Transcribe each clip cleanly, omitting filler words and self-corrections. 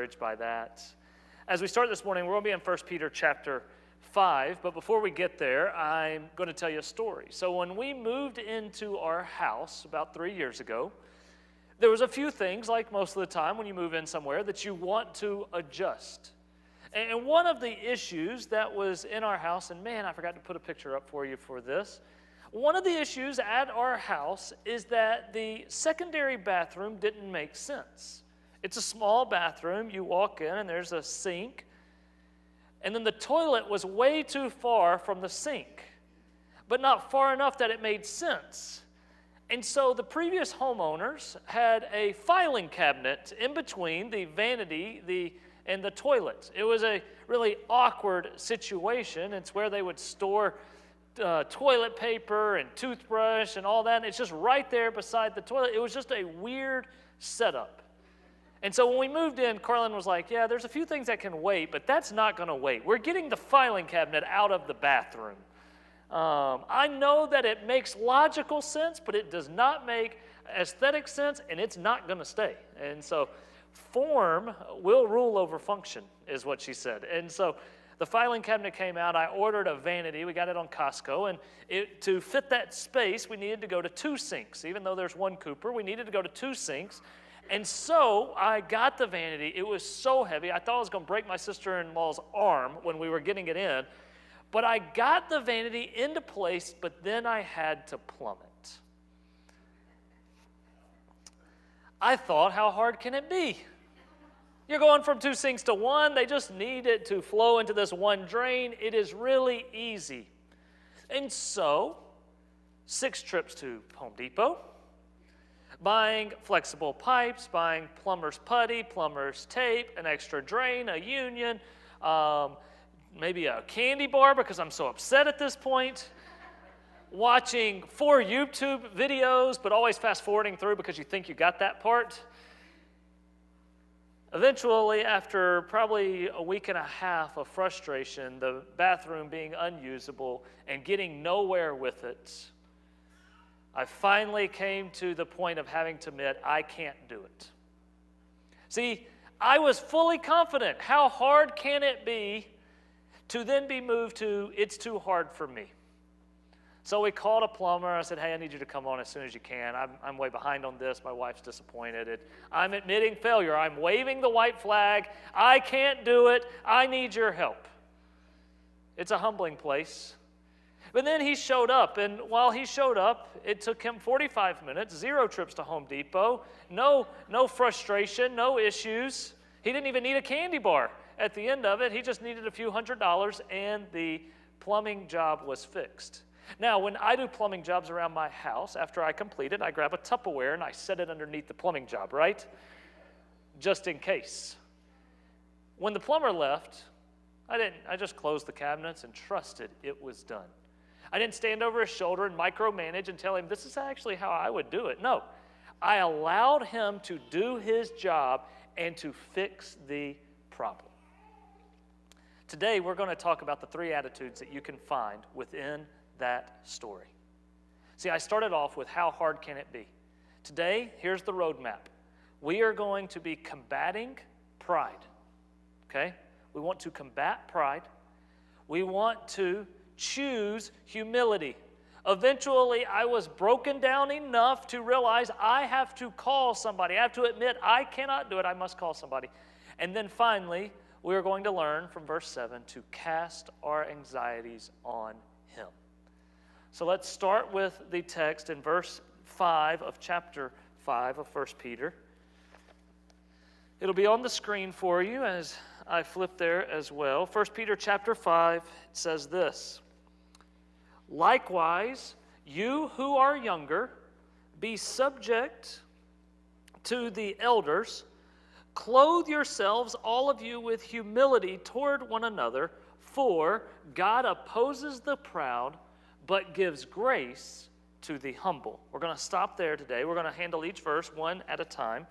encouraged by that. As we start this morning, we're going to be in 1 Peter chapter 5, but before we get there, I'm going to tell you a story. So when we moved into our house about 3 years ago, there was a few things, like most of the time when you move in somewhere, that you want to adjust. And one of the issues that was in our house, and man, I forgot to put a picture up for you for this. One of the issues at our house is that the secondary bathroom didn't make sense. It's a small bathroom. You walk in and there's a sink. And then the toilet was way too far from the sink, but not far enough that it made sense. And so the previous homeowners had a filing cabinet in between the vanity and the toilet. It was a really awkward situation. It's where they would store toilet paper and toothbrush and all that. And it's just right there beside the toilet. It was just a weird setup. And so when we moved in, Carlin was like, yeah, there's a few things that can wait, but that's not going to wait. We're getting the filing cabinet out of the bathroom. I know that it makes logical sense, but it does not make aesthetic sense, and it's not going to stay. And so form will rule over function, is what she said. And so the filing cabinet came out. I ordered a vanity. We got it on Costco. And to fit that space, we needed to go to 2 sinks. Even though there's 1 Cooper, we needed to go to 2 sinks. And so I got the vanity. It was so heavy. I thought I was going to break my sister-in-law's arm when we were getting it in. But I got the vanity into place, but then I had to plumb it. I thought, how hard can it be? You're going from 2 sinks to 1. They just need it to flow into this one drain. It is really easy. And so, 6 trips to Home Depot, buying flexible pipes, buying plumber's putty, plumber's tape, an extra drain, a union, maybe a candy bar because I'm so upset at this point, watching 4 YouTube videos, but always fast forwarding through because you think you got that part. Eventually, after probably a week and a half of frustration, the bathroom being unusable and getting nowhere with it, I finally came to the point of having to admit I can't do it. See, I was fully confident. How hard can it be to then be moved to, it's too hard for me? So we called a plumber. I said, hey, I need you to come on as soon as you can. I'm way behind on this. My wife's disappointed. I'm admitting failure. I'm waving the white flag. I can't do it. I need your help. It's a humbling place. But then he showed up, and while he showed up, it took him 45 minutes, 0 trips to Home Depot, no frustration, no issues. He didn't even need a candy bar at the end of it. He just needed a few $100s, and the plumbing job was fixed. Now, when I do plumbing jobs around my house, after I complete it, I grab a Tupperware and I set it underneath the plumbing job, right? Just in case. When the plumber left, I just closed the cabinets and trusted it was done. I didn't stand over his shoulder and micromanage and tell him this is actually how I would do it. No, I allowed him to do his job and to fix the problem. Today, we're going to talk about the 3 attitudes that you can find within that story. See, I started off with how hard can it be? Today, here's the roadmap. We are going to be combating pride, okay? We want to combat pride. We want to choose humility. Eventually, I was broken down enough to realize I have to call somebody. I have to admit I cannot do it. I must call somebody. And then finally, we are going to learn from verse 7 to cast our anxieties on Him. So let's start with the text in verse 5 of chapter 5 of 1 Peter. It'll be on the screen for you as I flip there as well. 1 Peter chapter 5 says this: likewise, you who are younger, be subject to the elders. Clothe yourselves, all of you, with humility toward one another, for God opposes the proud, but gives grace to the humble. We're going to stop there today. We're going to handle each verse one at a time.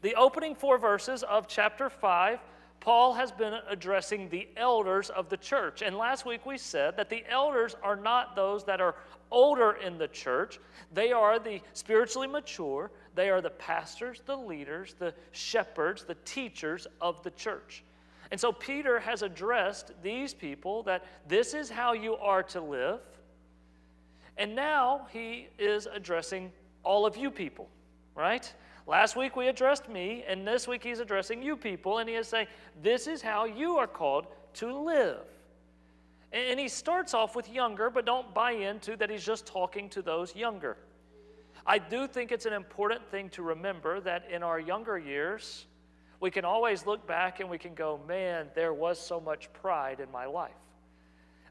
The opening 4 verses of chapter 5, Paul has been addressing the elders of the church. And last week we said that the elders are not those that are older in the church. They are the spiritually mature. They are the pastors, the leaders, the shepherds, the teachers of the church. And so Peter has addressed these people that this is how you are to live. And now he is addressing all of you people, right? Last week we addressed me, and this week he's addressing you people, and he is saying, this is how you are called to live. And he starts off with younger, but don't buy into that he's just talking to those younger. I do think it's an important thing to remember that in our younger years, we can always look back and we can go, man, there was so much pride in my life.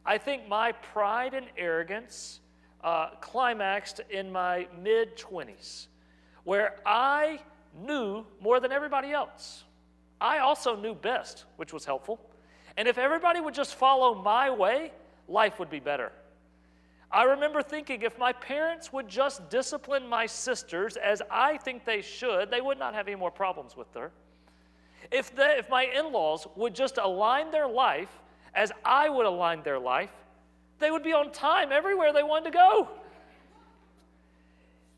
I think my pride and arrogance climaxed in my mid-20s, where I knew more than everybody else. I also knew best, which was helpful. And if everybody would just follow my way, life would be better. I remember thinking if my parents would just discipline my sisters as I think they should, they would not have any more problems with her. If my in-laws would just align their life as I would align their life, they would be on time everywhere they wanted to go.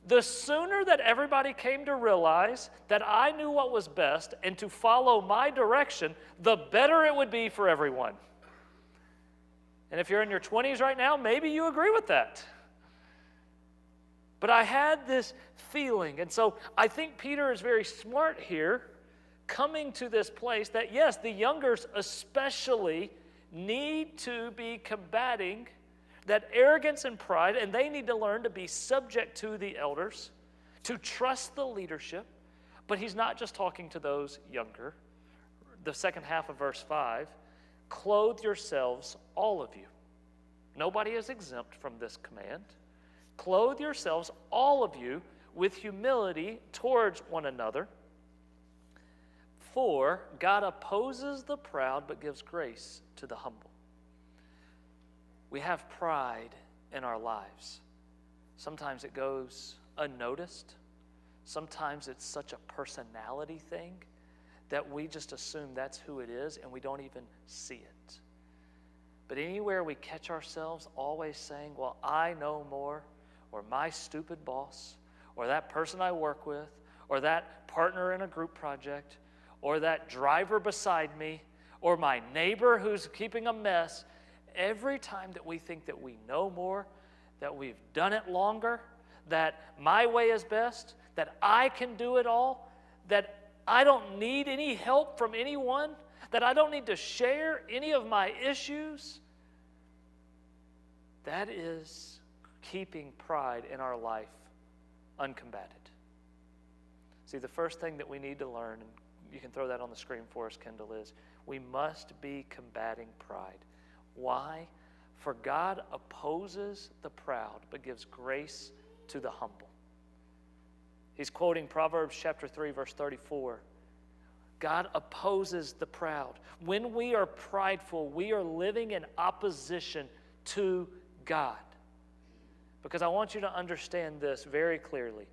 The sooner that everybody came to realize that I knew what was best and to follow my direction, the better it would be for everyone. And if you're in your 20s right now, maybe you agree with that. But I had this feeling, and so I think Peter is very smart here, coming to this place that, yes, the youngers especially need to be combating that arrogance and pride, and they need to learn to be subject to the elders, to trust the leadership. But he's not just talking to those younger. The second half of verse 5, clothe yourselves, all of you. Nobody is exempt from this command. Clothe yourselves, all of you, with humility towards one another. For God opposes the proud, but gives grace to the humble. We have pride in our lives. Sometimes it goes unnoticed. Sometimes it's such a personality thing that we just assume that's who it is and we don't even see it. But anywhere we catch ourselves always saying, well, I know more, or my stupid boss, or that person I work with, or that partner in a group project, or that driver beside me, or my neighbor who's keeping a mess, every time that we think that we know more, that we've done it longer, that my way is best, that I can do it all, that I don't need any help from anyone, that I don't need to share any of my issues, that is keeping pride in our life uncombated. See, the first thing that we need to learn, and you can throw that on the screen for us, Kendall, is we must be combating pride. Why? For God opposes the proud, but gives grace to the humble. He's quoting Proverbs chapter 3, verse 34. God opposes the proud. When we are prideful, we are living in opposition to God. Because I want you to understand this very clearly.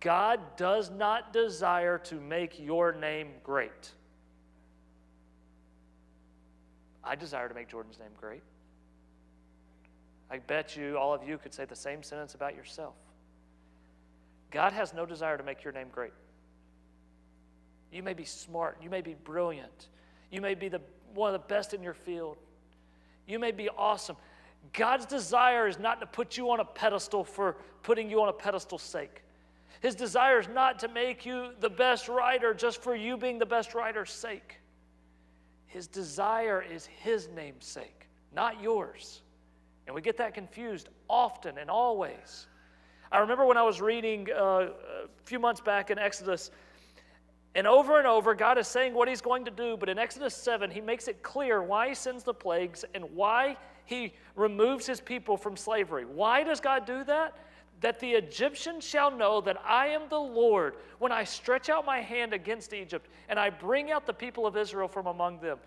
God does not desire to make your name great. I desire to make Jordan's name great. I bet you, all of you could say the same sentence about yourself. God has no desire to make your name great. You may be smart. You may be brilliant. You may be one of the best in your field. You may be awesome. God's desire is not to put you on a pedestal for putting you on a pedestal's sake. His desire is not to make you the best writer just for you being the best writer's sake. His desire is His name's sake, not yours. And we get that confused often and always. I remember when I was reading a few months back in Exodus, and over, God is saying what He's going to do, but in Exodus 7, He makes it clear why He sends the plagues and why He removes His people from slavery. Why does God do that? That the Egyptians shall know that I am the Lord when I stretch out my hand against Egypt and I bring out the people of Israel from among them.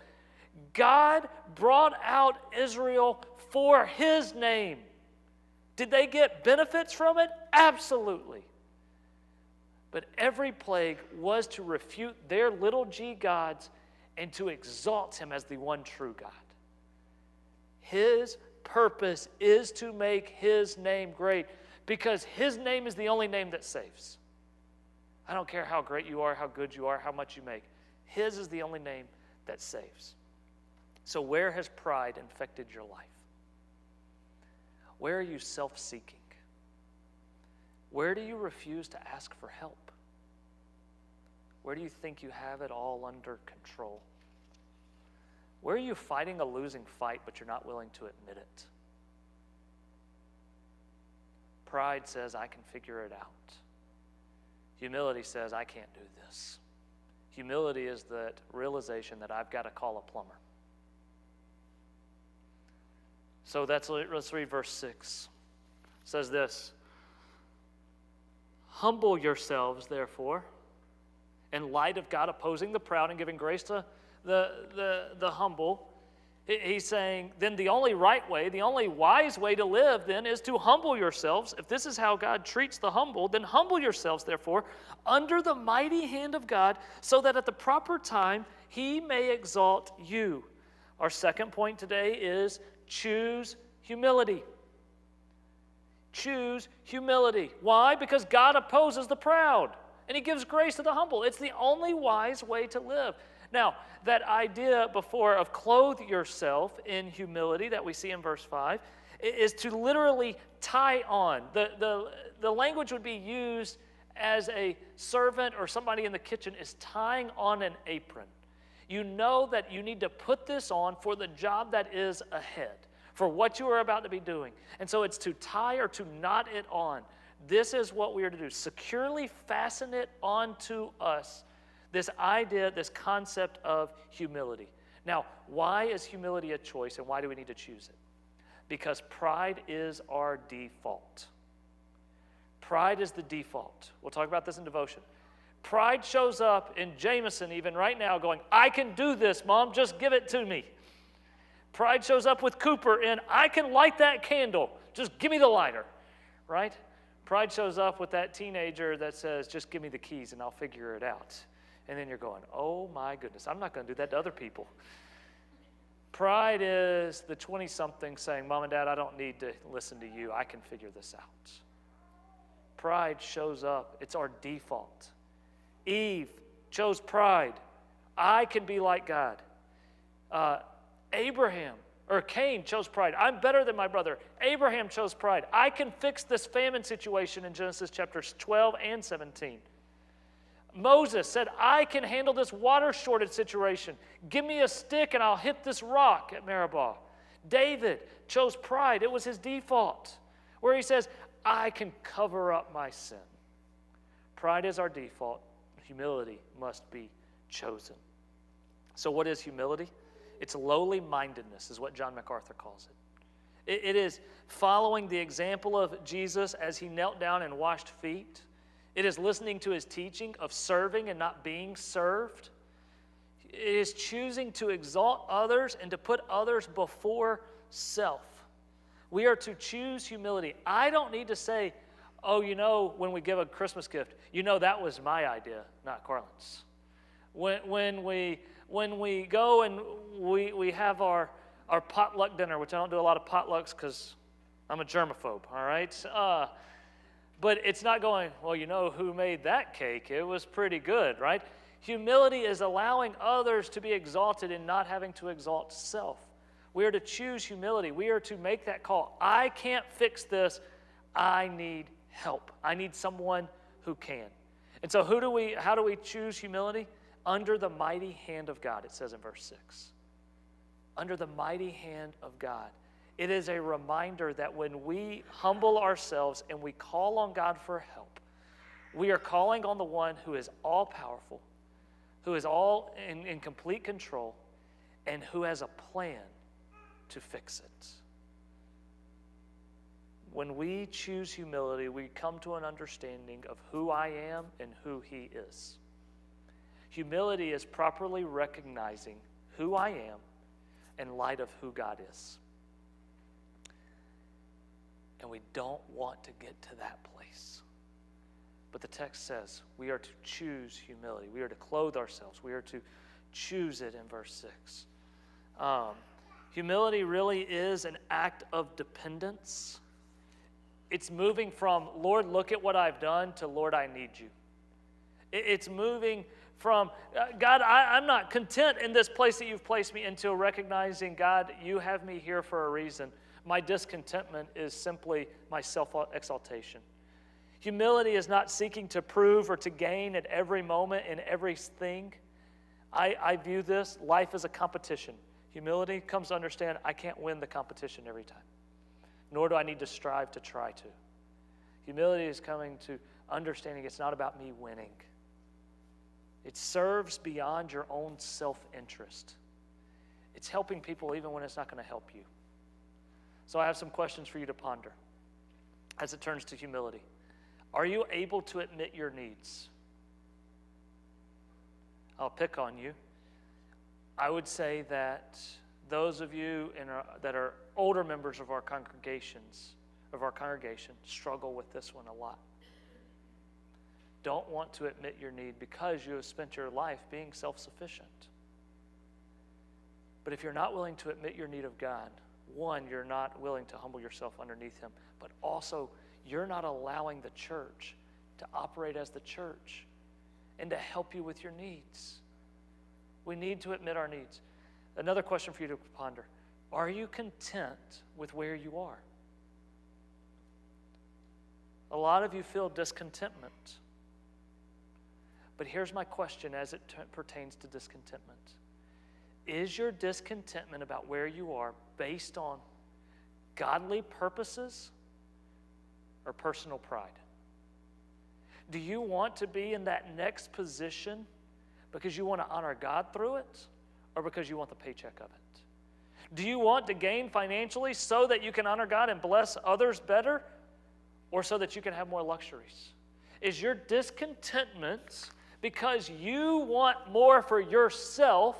God brought out Israel for His name. Did they get benefits from it? Absolutely. But every plague was to refute their little g gods and to exalt him as the one true God. His purpose is to make his name great because his name is the only name that saves. I don't care how great you are, how good you are, how much you make. His is the only name that saves. So where has pride infected your life? Where are you self-seeking? Where do you refuse to ask for help? Where do you think you have it all under control? Where are you fighting a losing fight, but you're not willing to admit it? Pride says, I can figure it out. Humility says, I can't do this. Humility is that realization that I've got to call a plumber. So let's read verse 6. It says this, humble yourselves, therefore, in light of God opposing the proud and giving grace to the humble. He's saying, then the only right way, the only wise way to live then is to humble yourselves. If this is how God treats the humble, then humble yourselves, therefore, under the mighty hand of God, so that at the proper time he may exalt you. Our second point today is choose humility. Choose humility. Why? Because God opposes the proud, and he gives grace to the humble. It's the only wise way to live. Now, that idea before of clothe yourself in humility that we see in verse 5 is to literally tie on. The language would be used as a servant or somebody in the kitchen is tying on an apron. You know that you need to put this on for the job that is ahead, for what you are about to be doing. And so it's to tie or to knot it on. This is what we are to do. Securely fasten it onto us. This idea, this concept of humility. Now, why is humility a choice and why do we need to choose it? Because pride is our default. Pride is the default. We'll talk about this in devotion. Pride shows up in Jameson even right now going, I can do this, Mom, just give it to me. Pride shows up with Cooper in, I can light that candle, just give me the lighter, right? Pride shows up with that teenager that says, just give me the keys and I'll figure it out. And then you're going, oh my goodness, I'm not going to do that to other people. Pride is the 20-something saying, Mom and Dad, I don't need to listen to you. I can figure this out. Pride shows up. It's our default. Eve chose pride. I can be like God. Cain chose pride. I'm better than my brother. Abraham chose pride. I can fix this famine situation in Genesis chapters 12 and 17. Moses said, I can handle this water shortage situation. Give me a stick and I'll hit this rock at Meribah. David chose pride. It was his default, where he says, I can cover up my sin. Pride is our default. Humility must be chosen. So what is humility? It's lowly mindedness is what John MacArthur calls it. It is following the example of Jesus as he knelt down and washed feet. It is listening to his teaching of serving and not being served. It is choosing to exalt others and to put others before self. We are to choose humility. I don't need to say, oh, when we give a Christmas gift, that was my idea, not Carlin's. When we go and we have our potluck dinner, which I don't do a lot of potlucks because I'm a germaphobe, all right? But it's not going, well, who made that cake? It was pretty good, right? Humility is allowing others to be exalted and not having to exalt self. We are to choose humility. We are to make that call. I can't fix this. I need help. I need someone who can. And so how do we choose humility? Under the mighty hand of God, it says in verse 6. Under the mighty hand of God. It is a reminder that when we humble ourselves and we call on God for help, we are calling on the one who is all-powerful, who is all in complete control, and who has a plan to fix it. When we choose humility, we come to an understanding of who I am and who he is. Humility is properly recognizing who I am in light of who God is. And we don't want to get to that place. But the text says we are to choose humility. We are to clothe ourselves. We are to Choose it in verse 6. Humility really is an act of dependence. It's moving from, Lord, look at what I've done, to, Lord, I need you. It's moving from, God, I'm not content in this place that you've placed me into, recognizing, God, you have me here for a reason. My discontentment is simply my self-exaltation. Humility is not seeking to prove or to gain at every moment in everything. I view this, life as a competition. Humility comes to understand I can't win the competition every time, nor do I need to strive to try to. Humility is coming to understanding it's not about me winning. It serves beyond your own self-interest. It's helping people even when it's not going to help you. So I have some questions for you to ponder as it turns to humility. Are you able to admit your needs? I'll pick on you. I would say that those of you that are older members of our congregation, struggle with this one a lot. Don't want to admit your need because you have spent your life being self-sufficient. But if you're not willing to admit your need of God, one, you're not willing to humble yourself underneath Him, but also you're not allowing the church to operate as the church and to help you with your needs. We need to admit our needs. Another question for you to ponder. Are you content with where you are? A lot of you feel discontentment. But here's my question as it pertains to discontentment. Is your discontentment about where you are based on godly purposes or personal pride? Do you want to be in that next position because you want to honor God through it, or because you want the paycheck of it? Do you want to gain financially so that you can honor God and bless others better, or so that you can have more luxuries? Is your discontentment because you want more for yourself,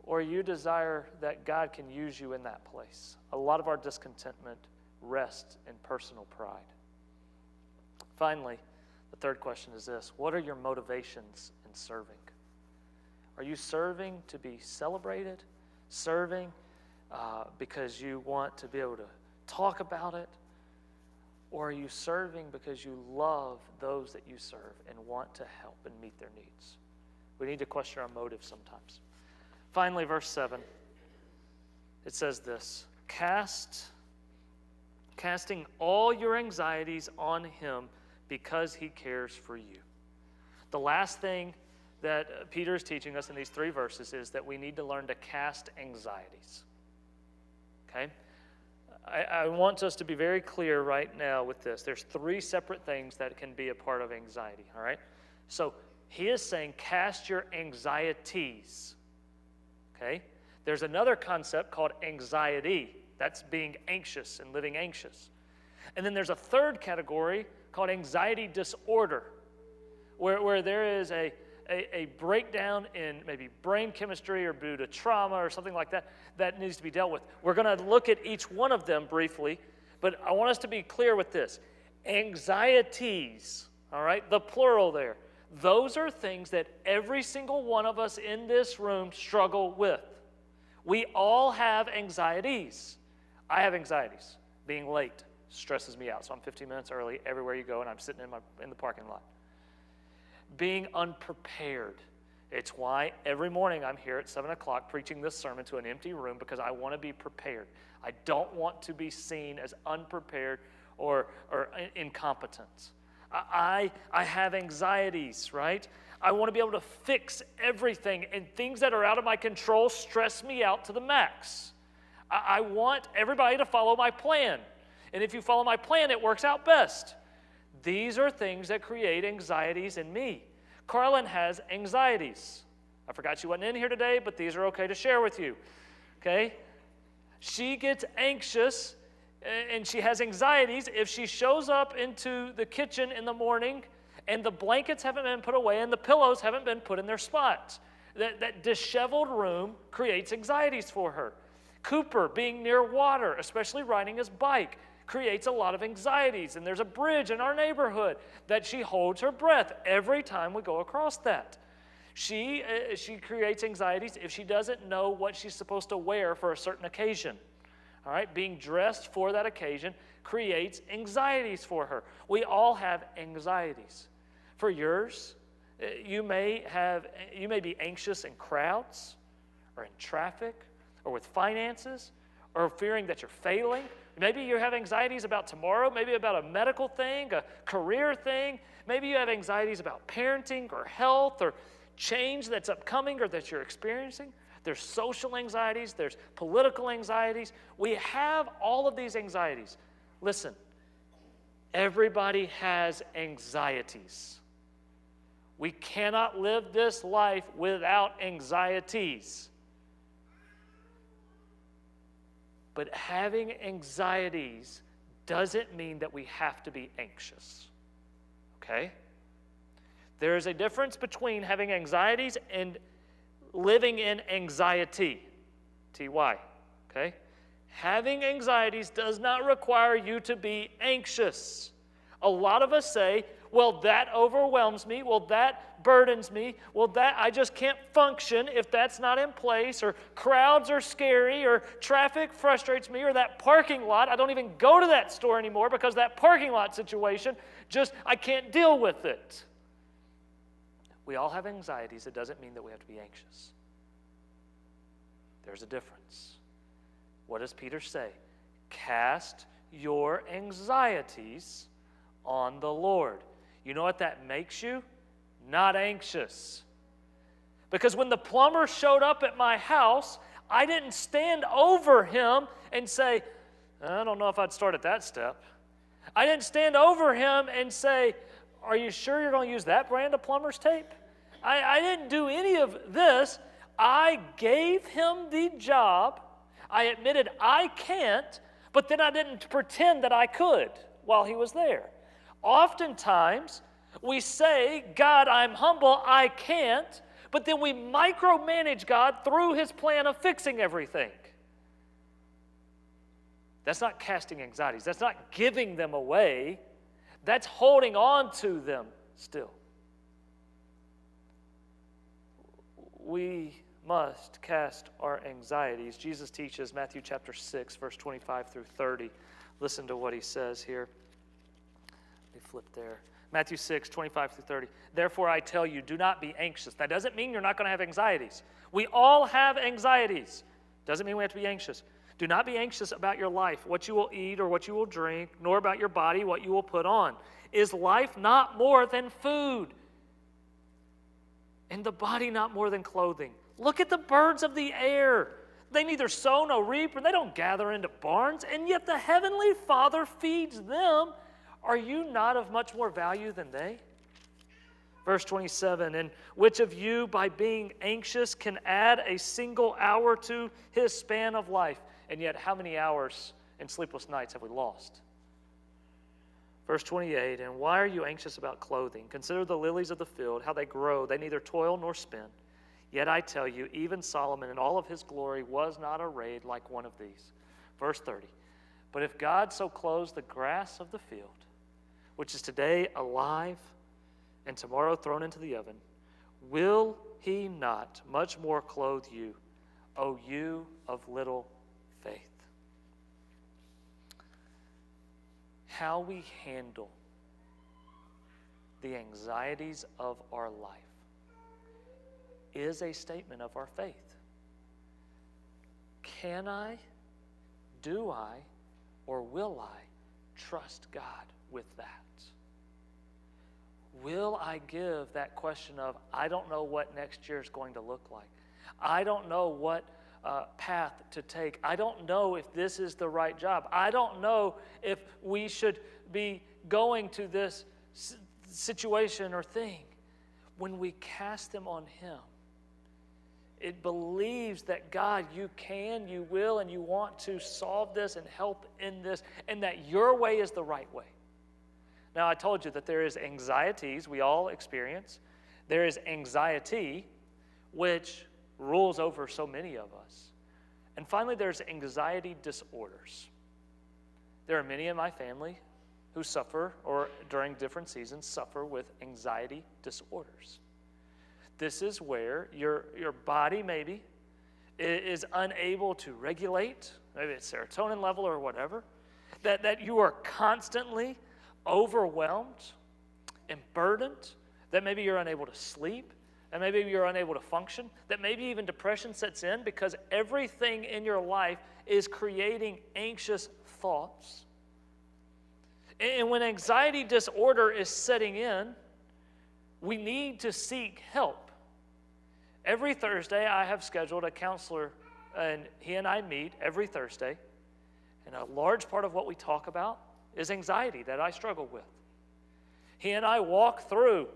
or you desire that God can use you in that place? A lot of our discontentment rests in personal pride. Finally, the third question is this: what are your motivations in serving? Are you serving to be celebrated? Serving because you want to be able to talk about it? Or are you serving because you love those that you serve and want to help and meet their needs? We need to question our motives sometimes. Finally, verse 7, it says this: casting all your anxieties on Him because He cares for you. The last thing that Peter is teaching us in these 3 verses is that we need to learn to cast anxieties. Okay? I want us to be very clear right now with this. There's 3 separate things that can be a part of anxiety, all right? So he is saying cast your anxieties, okay? There's another concept called anxiety. That's being anxious and living anxious. And then there's a third category called anxiety disorder, where there is a breakdown in maybe brain chemistry or due to trauma or something like that that needs to be dealt with. We're going to look at each one of them briefly, but I want us to be clear with this. Anxieties, all right, the plural there, those are things that every single one of us in this room struggle with. We all have anxieties. I have anxieties. Being late stresses me out, so I'm 15 minutes early everywhere you go, and I'm sitting in the parking lot. Being unprepared. It's why every morning I'm here at 7 o'clock preaching this sermon to an empty room, because I want to be prepared. I don't want to be seen as unprepared or incompetent. I have anxieties, right? I want to be able to fix everything, and things that are out of my control stress me out to the max. I want everybody to follow my plan, and if you follow my plan, it works out best. These are things that create anxieties in me. Carlin has anxieties. I forgot she wasn't in here today, but these are okay to share with you, okay? She gets anxious and she has anxieties if she shows up into the kitchen in the morning and the blankets haven't been put away and the pillows haven't been put in their spots. That disheveled room creates anxieties for her. Cooper, being near water, especially riding his bike, creates a lot of anxieties. And there's a bridge in our neighborhood that she holds her breath every time we go across that. She creates anxieties if she doesn't know what she's supposed to wear for a certain occasion. All right, being dressed for that occasion creates anxieties for her. We all have anxieties. For yours, you may be anxious in crowds, or in traffic, or with finances, or fearing that you're failing. Maybe you have anxieties about tomorrow, maybe about a medical thing, a career thing. Maybe you have anxieties about parenting or health or change that's upcoming or that you're experiencing. There's social anxieties, there's political anxieties. We have all of these anxieties. Listen, everybody has anxieties. We cannot live this life without anxieties. But having anxieties doesn't mean that we have to be anxious. Okay? There is a difference between having anxieties and living in anxiety. T-Y. Okay? Having anxieties does not require you to be anxious. A lot of us say, well, that overwhelms me. Well, that burdens me. Well, that I just can't function if that's not in place, or crowds are scary, or traffic frustrates me, or that parking lot, I don't even go to that store anymore because that parking lot situation, I can't deal with it. We all have anxieties. It doesn't mean that we have to be anxious. There's a difference. What does Peter say? Cast your anxieties on the Lord. You know what that makes you? Not anxious. Because when the plumber showed up at my house, I didn't stand over him and say, I don't know if I'd start at that step. I didn't stand over him and say, are you sure you're going to use that brand of plumber's tape? I didn't do any of this. I gave him the job. I admitted I can't, but then I didn't pretend that I could while he was there. Oftentimes, we say, God, I'm humble, I can't, but then we micromanage God through his plan of fixing everything. That's not casting anxieties. That's not giving them away. That's holding on to them still. We must cast our anxieties. Jesus teaches Matthew chapter 6, verse 25 through 30. Listen to what he says here. Let me flip there. Matthew 6, 25 through 30. Therefore I tell you, do not be anxious. That doesn't mean you're not going to have anxieties. We all have anxieties. Doesn't mean we have to be anxious. Do not be anxious about your life, what you will eat or what you will drink, nor about your body, what you will put on. Is life not more than food, and the body not more than clothing? Look at the birds of the air. They neither sow nor reap, and they don't gather into barns, and yet the heavenly Father feeds them. Are you not of much more value than they? Verse 27, and which of you, by being anxious, can add a single hour to his span of life? And yet, how many hours and sleepless nights have we lost? Verse 28, and why are you anxious about clothing? Consider the lilies of the field, how they grow. They neither toil nor spin. Yet I tell you, even Solomon in all of his glory was not arrayed like one of these. Verse 30, but if God so clothes the grass of the field, which is today alive and tomorrow thrown into the oven, will he not much more clothe you, O you of little faith? How we handle the anxieties of our life is a statement of our faith. Can I, do I, or will I trust God with that? Will I give that question of, I don't know what next year is going to look like. I don't know what path to take. I don't know if this is the right job. I don't know if we should be going to this situation or thing. When we cast them on him, it believes that God, you can, you will, and you want to solve this and help in this, and that your way is the right way. Now, I told you that there is anxieties we all experience. There is anxiety, which rules over so many of us. And finally, there's anxiety disorders. There are many in my family who suffer, or during different seasons, suffer with anxiety disorders. This is where your body maybe is unable to regulate, maybe it's serotonin level or whatever, that you are constantly overwhelmed and burdened, that maybe you're unable to sleep, and maybe you're unable to function, that maybe even depression sets in because everything in your life is creating anxious thoughts. And when anxiety disorder is setting in, we need to seek help. Every Thursday, I have scheduled a counselor, and he and I meet every Thursday. And a large part of what we talk about is anxiety that I struggle with. He and I walk through,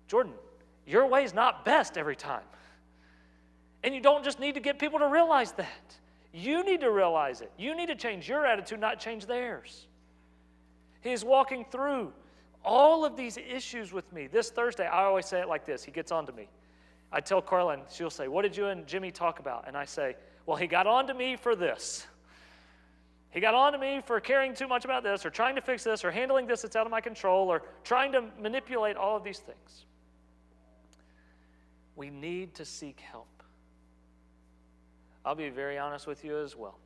Jordan, your way's not best every time. And you don't just need to get people to realize that. You need to realize it. You need to change your attitude, not change theirs. He's walking through all of these issues with me. This Thursday, I always say it like this. He gets on to me. I tell Carla, and she'll say, what did you and Jimmy talk about? And I say, well, he got on to me for this. He got on to me for caring too much about this, or trying to fix this, or handling this that's out of my control, or trying to manipulate all of these things. We need to seek help. I'll be very honest with you as well.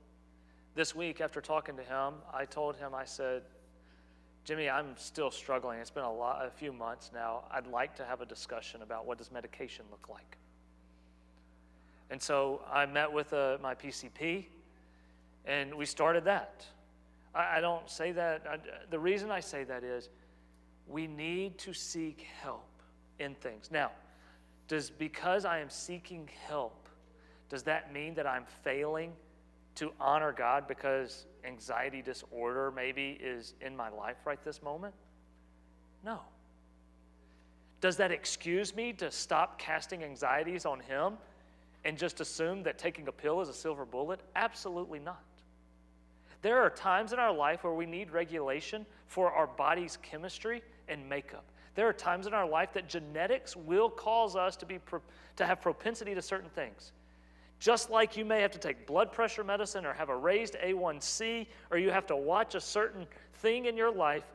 This week, after talking to him, I told him, I said, Jimmy, I'm still struggling. It's been a few months now. I'd like to have a discussion about what does medication look like. And so I met with my PCP, and we started that. I don't say that. The reason I say that is we need to seek help in things. Now, because I am seeking help, does that mean that I'm failing to honor God because anxiety disorder maybe is in my life right this moment? No. Does that excuse me to stop casting anxieties on Him and just assume that taking a pill is a silver bullet? Absolutely not. There are times in our life where we need regulation for our body's chemistry and makeup. There are times in our life that genetics will cause us to have propensity to certain things. Just like you may have to take blood pressure medicine or have a raised A1C, or you have to watch a certain thing in your life,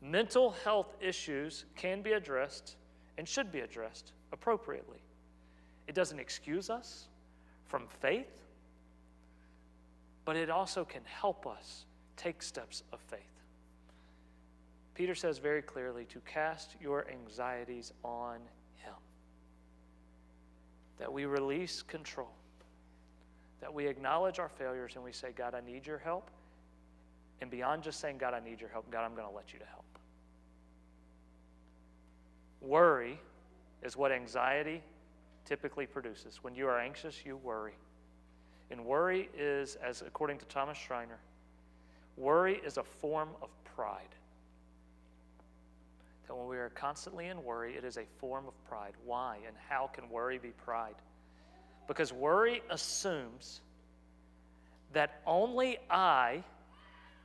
mental health issues can be addressed and should be addressed appropriately. It doesn't excuse us from faith, but it also can help us take steps of faith. Peter says very clearly to cast your anxieties on Him, that we release control, that we acknowledge our failures and we say, God, I need your help. And beyond just saying, God, I need your help, God, I'm going to let you to help. Worry is what anxiety typically produces. When you are anxious, you worry. And worry is, as according to Thomas Schreiner, worry is a form of pride. That when we are constantly in worry, it is a form of pride. Why and how can worry be pride? Because worry assumes that only I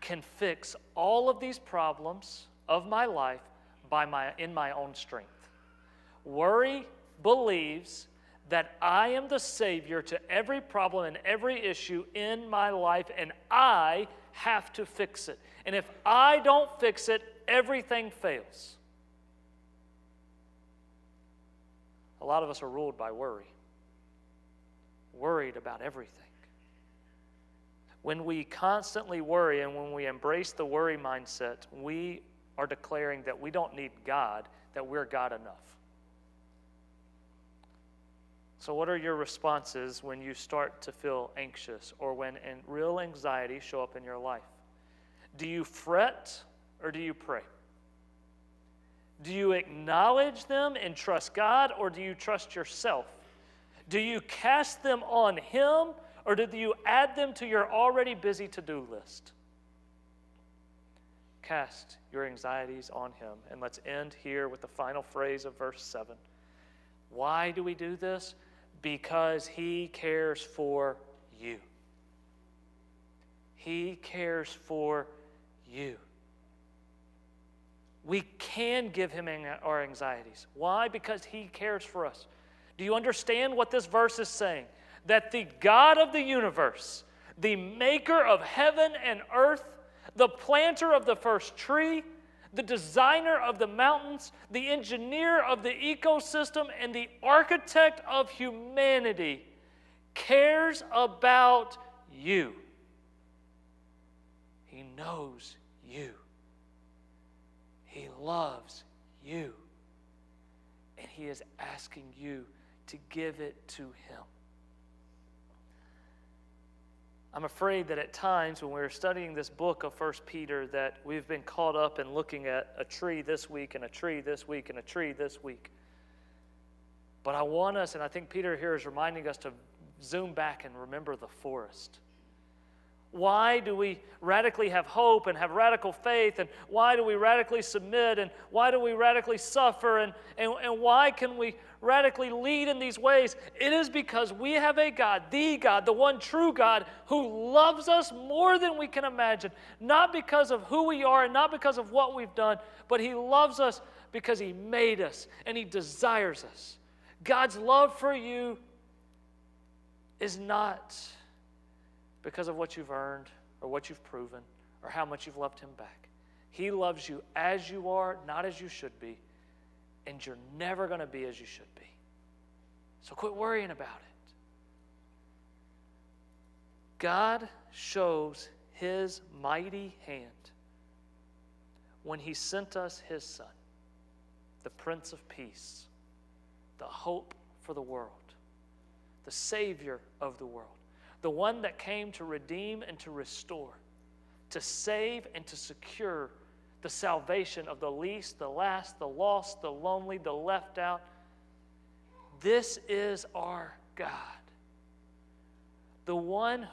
can fix all of these problems of my life in my own strength. Worry believes that I am the Savior to every problem and every issue in my life, and I have to fix it. And if I don't fix it, everything fails. A lot of us are ruled by worry. Worried about everything. When we constantly worry and when we embrace the worry mindset, we are declaring that we don't need God, that we're God enough. So what are your responses when you start to feel anxious or when real anxiety show up in your life? Do you fret or do you pray? Do you acknowledge them and trust God, or do you trust yourself? Do you cast them on Him, or do you add them to your already busy to-do list? Cast your anxieties on Him. And let's end here with the final phrase of verse 7. Why do we do this? Because He cares for you. He cares for you. We can give Him our anxieties. Why? Because He cares for us. Do you understand what this verse is saying? That the God of the universe, the maker of heaven and earth, the planter of the first tree, the designer of the mountains, the engineer of the ecosystem, and the architect of humanity, cares about you. He knows you. He loves you. And He is asking you to give it to Him. I'm afraid that at times when we're studying this book of 1 Peter that we've been caught up in looking at a tree this week and a tree this week and a tree this week. But I want us, and I think Peter here is reminding us to zoom back and remember the forest. Why do we radically have hope and have radical faith? And why do we radically submit? And why do we radically suffer? And why can we radically lead in these ways? It is because we have a God, the one true God, who loves us more than we can imagine. Not because of who we are and not because of what we've done, but He loves us because He made us and He desires us. God's love for you is not because of what you've earned or what you've proven or how much you've loved Him back. He loves you as you are, not as you should be, and you're never going to be as you should be. So quit worrying about it. God shows His mighty hand when He sent us His Son, the Prince of Peace, the hope for the world, the Savior of the world, the one that came to redeem and to restore, to save and to secure the salvation of the least, the last, the lost, the lonely, the left out. This is our God. The one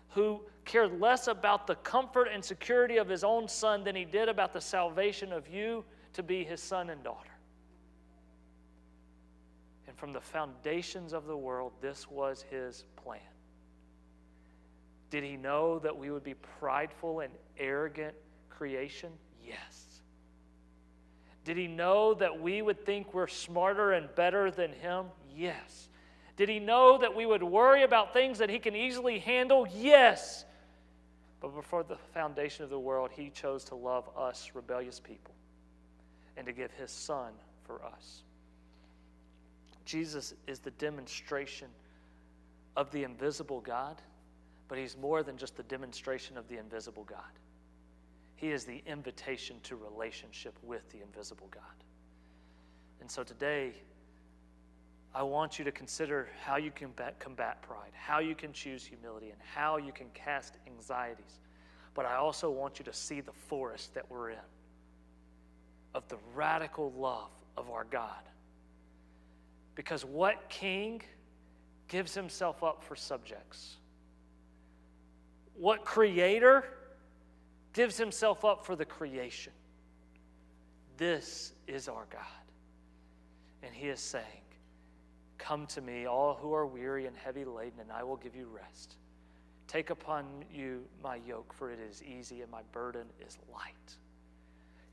who cared less about the comfort and security of His own Son than He did about the salvation of you to be His son and daughter. And from the foundations of the world, this was His plan. Did He know that we would be prideful and arrogant creation? Yes. Did He know that we would think we're smarter and better than Him? Yes. Did He know that we would worry about things that He can easily handle? Yes. But before the foundation of the world, He chose to love us, rebellious people, and to give His Son for us. Jesus is the demonstration of the invisible God, but He's more than just the demonstration of the invisible God. He is the invitation to relationship with the invisible God. And so today, I want you to consider how you can combat pride, how you can choose humility, and how you can cast anxieties. But I also want you to see the forest that we're in, of the radical love of our God. Because what king gives himself up for subjects? What creator gives himself up for the creation? This is our God. And He is saying, "Come to me, all who are weary and heavy laden, and I will give you rest. Take upon you my yoke, for it is easy and my burden is light.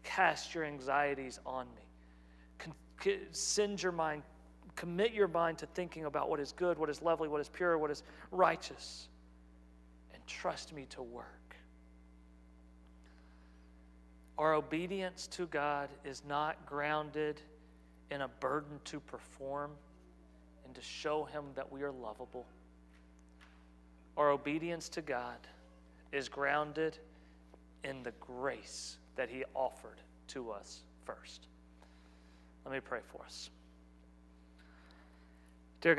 Cast your anxieties on me. Send your mind, commit your mind to thinking about what is good, what is lovely, what is pure, what is righteous, and trust me to work." Our obedience to God is not grounded in a burden to perform and to show Him that we are lovable. Our obedience to God is grounded in the grace that He offered to us first. Let me pray for us. Dear God,